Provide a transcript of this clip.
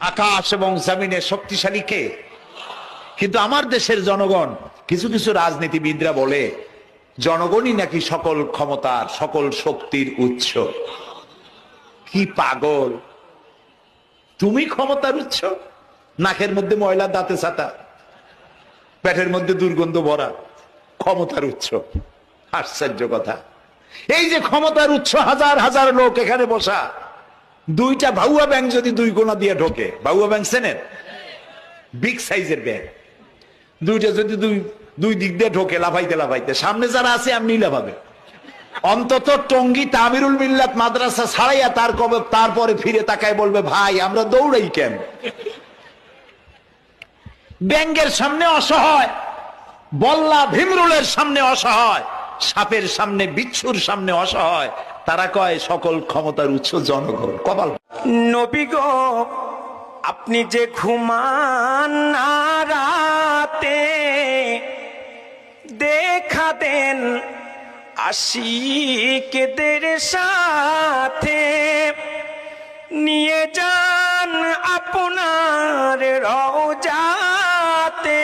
আকাশ এবং জমিনে শক্তিশালী কে? কিন্তু আমার দেশের জনগণ, কিছু কিছু রাজনীতিবিদরা বলে জনগণই নাকি সকল ক্ষমতার সকল শক্তির উৎস। কি পাগল! তুমি ক্ষমতার উৎস? নাকের মধ্যে ময়লা, দাঁতে ছাতা, পেটের মধ্যে দুর্গন্ধ ভরা, ক্ষমতার উৎস? আশ্চর্য কথা। এই যে ক্ষমতার উৎস, হাজার হাজার লোক এখানে বসা, দুইটা ভাউয়া ব্যাংক যদি দুই কোণা দিয়ে ঢোকে, ভাউয়া ব্যাংক চেনেন? বিগ সাইজের ব্যাংক, দুইটা যদি দুই দিক দিয়ে ঢোকে লাফাইতে লাফাইতে, সামনে যারা আছে এমনি লাফাবে। অন্তত টঙ্গী তামিরুল মিল্লাত মাদ্রাসা ছাড়াইয়া তারপরে ফিরে তাকায় বলবে, ভাই আমরা দৌড়াই কেন? ব্যাংকের সামনে অসহায়, বল্লা ভীমরুলের সামনে অসহায়, সাপের সামনে, বিচ্ছুর সামনে অসহায়, তারা কয় সকল ক্ষমতার উৎস জনগণ। কপাল। নবী গো, আপনি যে ঘুমান না রাতে, দেখা দেন আশিকদের সাথে, নিয়ে যান আপনার রওজাতে।